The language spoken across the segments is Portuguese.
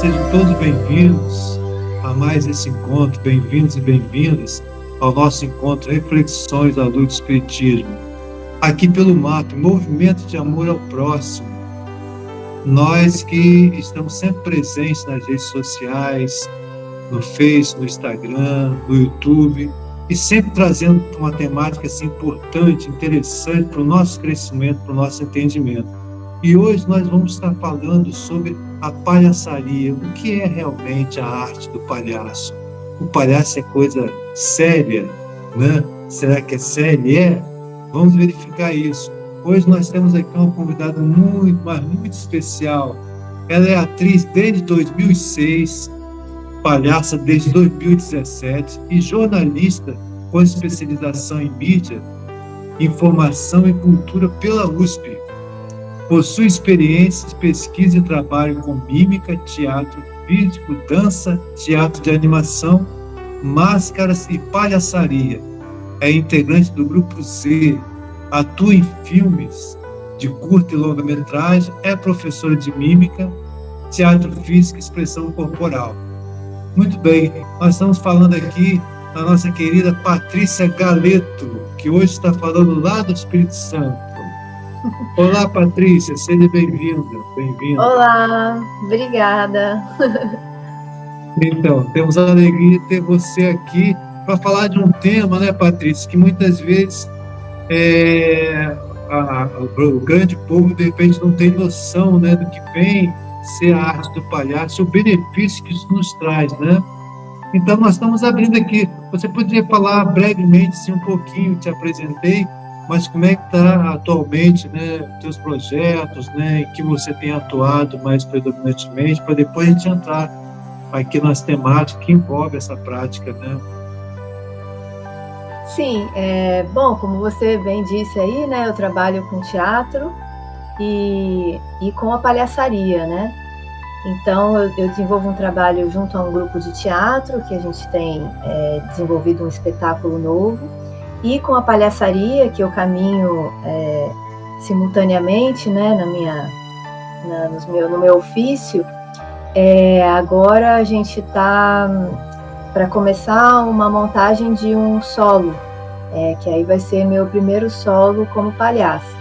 sejam todos bem-vindos a mais esse encontro, bem-vindos e bem-vindas ao nosso encontro Reflexões à Luz do Espiritismo. Aqui pelo MAP, Movimento de Amor ao Próximo. Nós que estamos sempre presentes nas redes sociais, no Face, no Instagram, no YouTube, e sempre trazendo uma temática assim, importante, interessante para o nosso crescimento, para o nosso entendimento. E hoje nós vamos estar falando sobre a palhaçaria. O que é realmente a arte do palhaço? O palhaço é coisa séria, né? Será que é séria? É? Vamos verificar isso. Hoje nós temos aqui uma convidada muito, mas muito especial. Ela é atriz desde 2006, palhaça desde 2017 e jornalista com especialização em mídia, informação e cultura pela USP. Possui experiências, pesquisa e trabalho com mímica, teatro físico, dança, teatro de animação, máscaras e palhaçaria. É integrante do Grupo Z, atua em filmes de curta e longa-metragem, é professora de mímica, teatro físico e expressão corporal. Muito bem, nós estamos falando aqui da nossa querida Patrícia Galeto, que hoje está falando lá do Espírito Santo. Olá, Patrícia, seja bem-vinda. Bem-vinda. Olá, obrigada. Então, temos a alegria de ter você aqui para falar de um tema, né, Patrícia, que muitas vezes o grande povo, de repente, não tem noção, né, do que vem ser a arte do palhaço, o benefício que isso nos traz, né? Então, nós estamos abrindo aqui. Você poderia falar brevemente, sim, um pouquinho, te apresentei, mas como é que está atualmente, né, os teus projetos, né, em que você tem atuado mais predominantemente, para depois a gente entrar aqui nas temáticas que envolvem essa prática, né? Sim, bom, como você bem disse aí, né, eu trabalho com teatro e com a palhaçaria, né? Então, eu desenvolvo um trabalho junto a um grupo de teatro, que a gente tem desenvolvido um espetáculo novo, e com a palhaçaria, que eu caminho simultaneamente, né, no meu ofício. Agora a gente está para começar uma montagem de um solo, que aí vai ser meu primeiro solo como palhaça.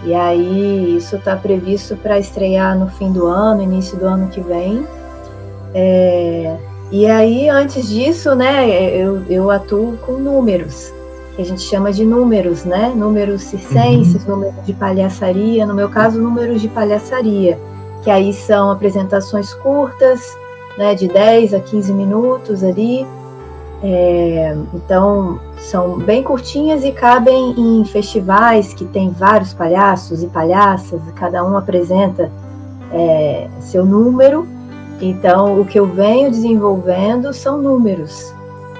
E aí isso está previsto para estrear no fim do ano, início do ano que vem. E aí, antes disso, né, eu atuo com números, que a gente chama de números, né? Números circenses, números de palhaçaria, no meu caso, números de palhaçaria, que aí são apresentações curtas, né, de 10 a 15 minutos ali. Então, são bem curtinhas e cabem em festivais que tem vários palhaços e palhaças, e cada um apresenta seu número. Então, o que eu venho desenvolvendo são números.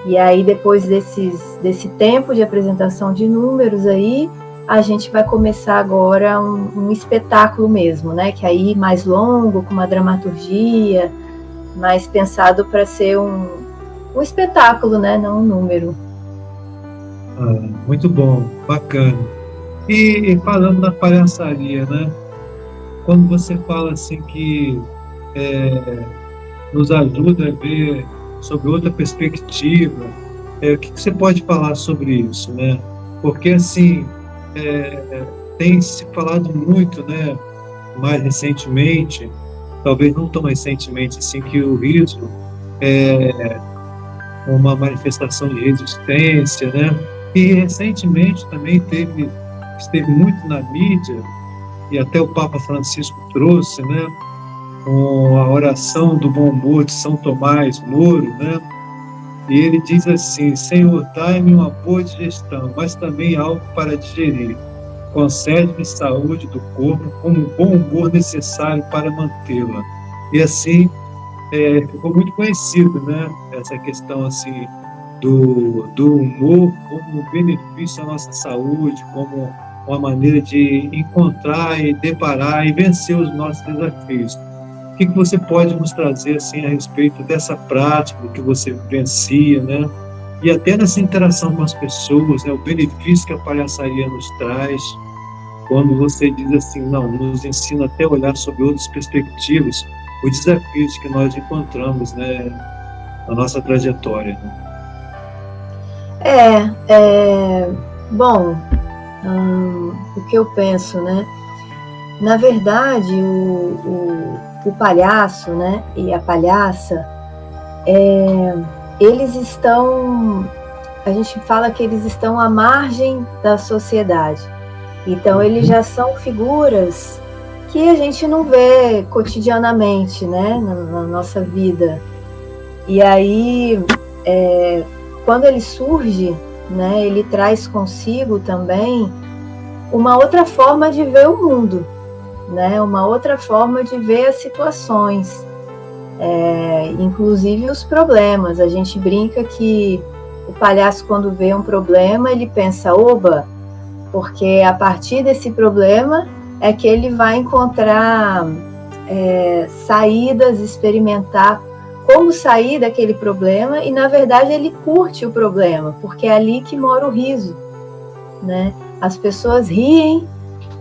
E aí, depois desse tempo de apresentação de números aí, a gente vai começar agora um espetáculo mesmo, né? Que aí mais longo, com uma dramaturgia, mais pensado para ser um espetáculo, né? Não um número. Muito bom, bacana. E falando da palhaçaria, né? Quando você fala assim que nos ajuda a ver sobre outra perspectiva, o que você pode falar sobre isso, né? Porque assim tem se falado muito, né? Mais recentemente, talvez não tão recentemente assim, que o riso é uma manifestação de resistência, né? E recentemente também esteve muito na mídia, e até o Papa Francisco trouxe, né, com a oração do bom humor de São Tomás Moro, né? E ele diz assim: Senhor, dai-me uma boa digestão, mas também algo para digerir. Concede-me saúde do corpo como um bom humor necessário para mantê-la. E assim, ficou muito conhecido, né? Essa questão assim do humor como benefício à nossa saúde, como uma maneira de encontrar e deparar e vencer os nossos desafios. O que você pode nos trazer assim a respeito dessa prática que você vivencia, né? E até nessa interação com as pessoas, né? O benefício que a palhaçaria nos traz, quando você diz assim, não, nos ensina até a olhar sobre outras perspectivas, os desafios que nós encontramos, né, na nossa trajetória. Né? Bom, o que eu penso, né? Na verdade, o palhaço, né, e a palhaça, eles estão, a gente fala que eles estão à margem da sociedade. Então, eles já são figuras que a gente não vê cotidianamente, né, na nossa vida. E aí, quando ele surge, né, ele traz consigo também uma outra forma de ver o mundo, né, uma outra forma de ver as situações, inclusive os problemas. A gente brinca que o palhaço, quando vê um problema, ele pensa, oba, porque a partir desse problema é que ele vai encontrar saídas, experimentar como sair daquele problema, e na verdade ele curte o problema, porque é ali que mora o riso, né? As pessoas riem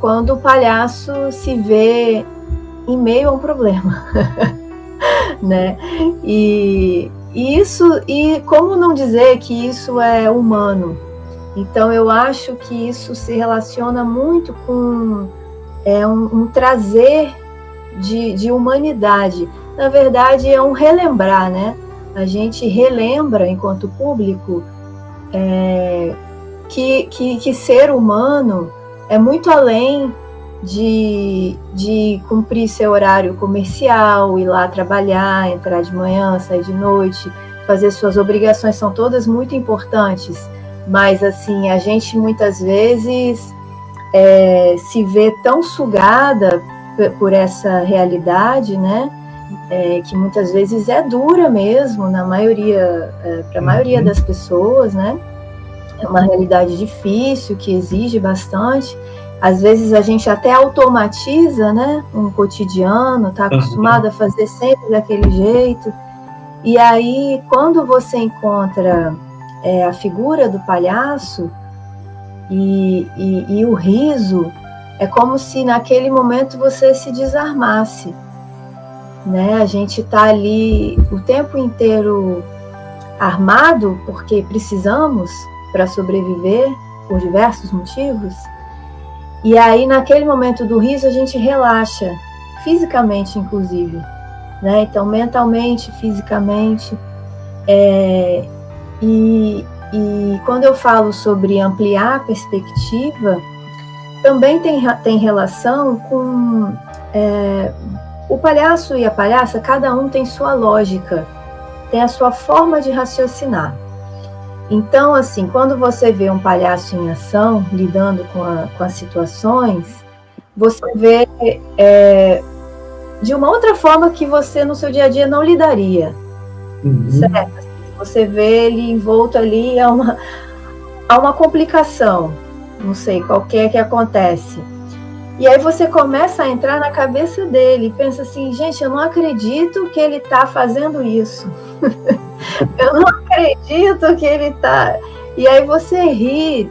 quando o palhaço se vê em meio a um problema, né? E como não dizer que isso é humano? Então eu acho que isso se relaciona muito com um trazer de humanidade. Na verdade, é um relembrar, né? A gente relembra, enquanto público, que ser humano é muito além de cumprir seu horário comercial, ir lá trabalhar, entrar de manhã, sair de noite, fazer suas obrigações, são todas muito importantes, mas assim, a gente muitas vezes se vê tão sugada por essa realidade, né? Que muitas vezes é dura mesmo, na maioria, para a maioria das pessoas, né? É uma realidade difícil, que exige bastante. Às vezes a gente até automatiza, né, um cotidiano, está acostumado a fazer sempre daquele jeito. E aí, quando você encontra a figura do palhaço e o riso, é como se naquele momento você se desarmasse, né? A gente está ali o tempo inteiro armado, porque precisamos para sobreviver, por diversos motivos. E aí, naquele momento do riso, a gente relaxa, fisicamente, inclusive, né? Então, mentalmente, fisicamente. E quando eu falo sobre ampliar a perspectiva, também tem relação com o palhaço e a palhaça, cada um tem sua lógica, tem a sua forma de raciocinar. Então, assim, quando você vê um palhaço em ação, lidando com as situações, você vê de uma outra forma que você no seu dia a dia não lidaria, certo? Você vê ele envolto ali a uma complicação, não sei, qualquer que acontece. E aí você começa a entrar na cabeça dele e pensa assim, gente, eu não acredito que ele está fazendo isso. Eu não acredito que ele está... E aí você ri,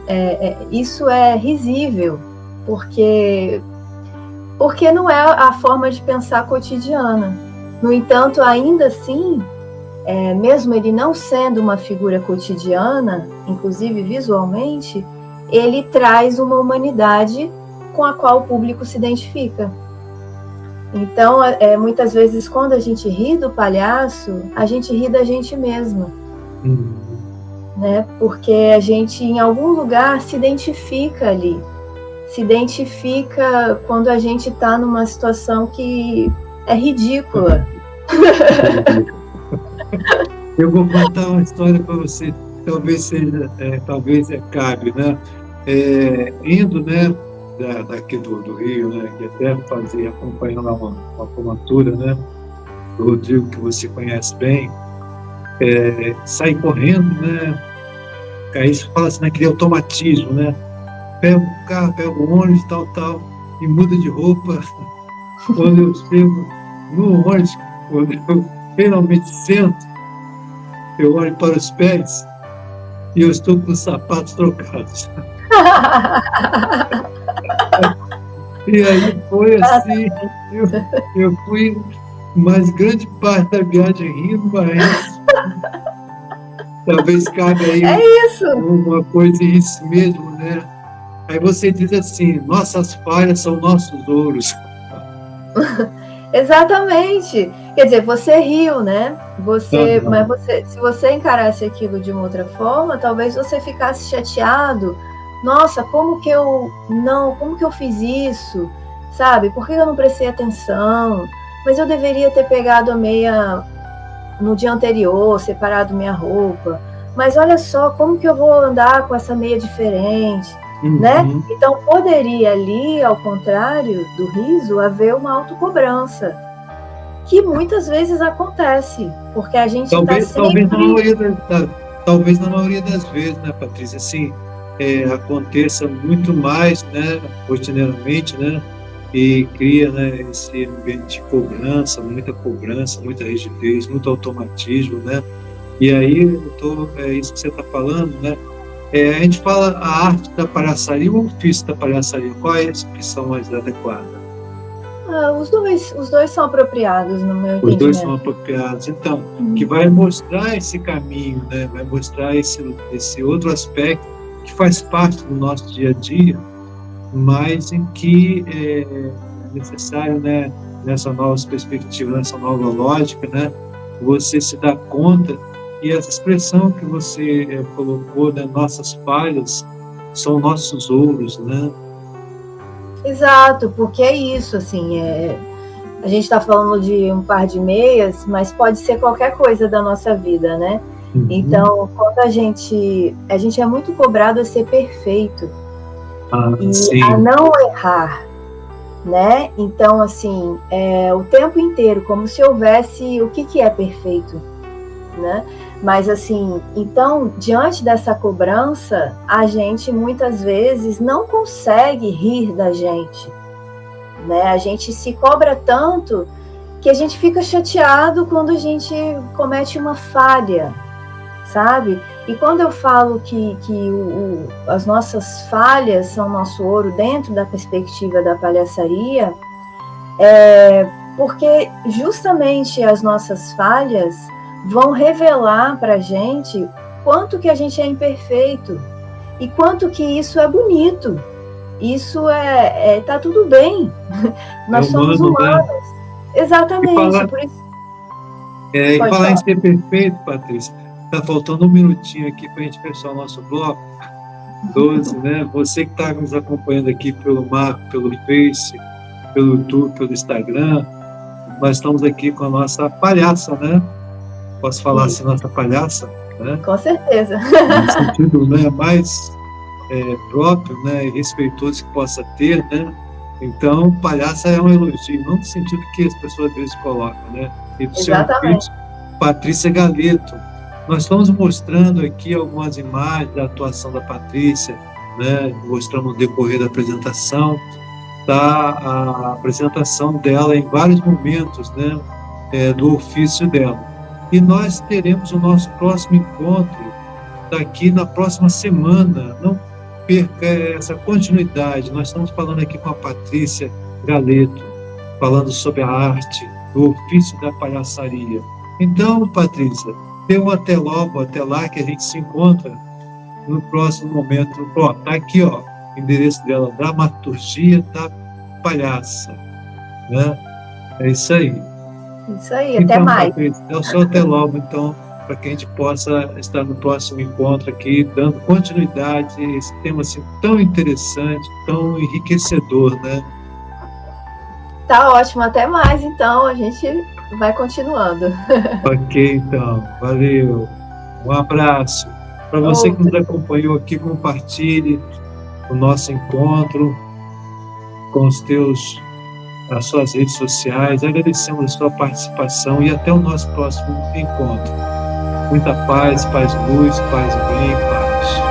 isso é risível, porque não é a forma de pensar cotidiana. No entanto, ainda assim, mesmo ele não sendo uma figura cotidiana, inclusive visualmente, ele traz uma humanidade com a qual o público se identifica. Então, muitas vezes, quando a gente ri do palhaço, a gente ri da gente mesma. Né? Porque a gente, em algum lugar, se identifica ali. Se identifica quando a gente está numa situação que é ridícula. Eu vou contar uma história para você, talvez cabe, né? Indo, né, daqui do Rio, né, que até acompanhando lá uma formatura, né, do Rodrigo, que você conhece bem, sai correndo, né, aí você fala assim, naquele automatismo, né, pega o carro, pega o ônibus, tal, e muda de roupa. Quando eu chego no ônibus, quando eu finalmente sento, eu olho para os pés e eu estou com os sapatos trocados. E aí foi assim, eu fui mas grande parte da viagem rindo, mas talvez cabe aí É isso. uma coisa isso mesmo, né? Aí você diz assim, nossas falhas são nossos ouros. Exatamente. Quer dizer, você riu, né? Mas Uhum. se você encarasse aquilo de uma outra forma, talvez você ficasse chateado. Nossa, como que eu fiz isso? Sabe? Por que eu não prestei atenção? Mas eu deveria ter pegado a meia no dia anterior, separado minha roupa. Mas olha só, como que eu vou andar com essa meia diferente, né? Uhum. Então poderia ali, ao contrário do riso, haver uma autocobrança, que muitas vezes acontece, porque a gente está sempre... Talvez na maioria das vezes, né, Patrícia, assim, aconteça muito mais, né, rotineiramente, né, e cria, né, esse ambiente de cobrança, muita rigidez, muito automatismo, né, e aí, isso que você está falando, né, a gente fala a arte da palhaçaria ou o ofício da palhaçaria, qual é a expressão mais adequada? Os dois são apropriados no meu Os dois são entendimento. apropriados. Então, que vai mostrar esse caminho, né? Vai mostrar esse outro aspecto que faz parte do nosso dia a dia, mas em que é necessário, né, nessa nova perspectiva, nessa nova lógica, né, você se dá conta e essa expressão que você colocou, né, nossas falhas são nossos ouros, né? Exato, porque é isso, assim, a gente está falando de um par de meias, mas pode ser qualquer coisa da nossa vida, né? Uhum. Então, quando a gente é muito cobrado a ser perfeito Ah, e a sim. não errar, né? Então, assim, o tempo inteiro, como se houvesse o que é perfeito, né? Mas, assim, então, diante dessa cobrança, a gente muitas vezes não consegue rir da gente, né? A gente se cobra tanto que a gente fica chateado quando a gente comete uma falha, sabe? E quando eu falo que as nossas falhas são nosso ouro dentro da perspectiva da palhaçaria, porque justamente as nossas falhas vão revelar para a gente quanto que a gente é imperfeito e quanto que isso é bonito. Isso tá tudo bem. É Nós somos humano, né? humanos. E Exatamente, falar, por isso. e Pode falar em falar. ser perfeito, Patrícia, está faltando um minutinho aqui para a gente fechar o nosso bloco 12, né? Você que está nos acompanhando aqui pelo Map, pelo Face, pelo YouTube, pelo Instagram, nós estamos aqui com a nossa palhaça, né? Posso falar E, assim, nossa palhaça, né? com certeza. No sentido, né, mais próprio, né, e respeitoso que possa ter, né? Então, palhaça é um elogio, não no sentido que as pessoas às vezes colocam, né? E do seu Exatamente. ofício, Patrícia Galeto. Nós estamos mostrando aqui algumas imagens da atuação da Patrícia, né? Mostrando no decorrer da apresentação, a apresentação dela em vários momentos, né? Do ofício dela. E nós teremos o nosso próximo encontro daqui na próxima semana. Não perca essa continuidade. Nós estamos falando aqui com a Patrícia Galeto, falando sobre a arte, o ofício da palhaçaria. Então, Patrícia, dê um até logo, até lá que a gente se encontra no próximo momento. Ó, tá aqui, ó, o endereço dela, Dramaturgia da Palhaça, né? É isso aí. Isso aí, até Então, mais. Patrícia, é o seu até logo, então, para que a gente possa estar no próximo encontro aqui, dando continuidade a esse tema assim, tão interessante, tão enriquecedor, né? Tá ótimo, até mais. Então, a gente vai continuando. Ok, então, valeu. Um abraço. Para você que nos Outro. acompanhou aqui, compartilhe o nosso encontro com as suas redes sociais. Agradecemos a sua participação e até o nosso próximo encontro. Muita paz, paz, luz, paz e bem, paz.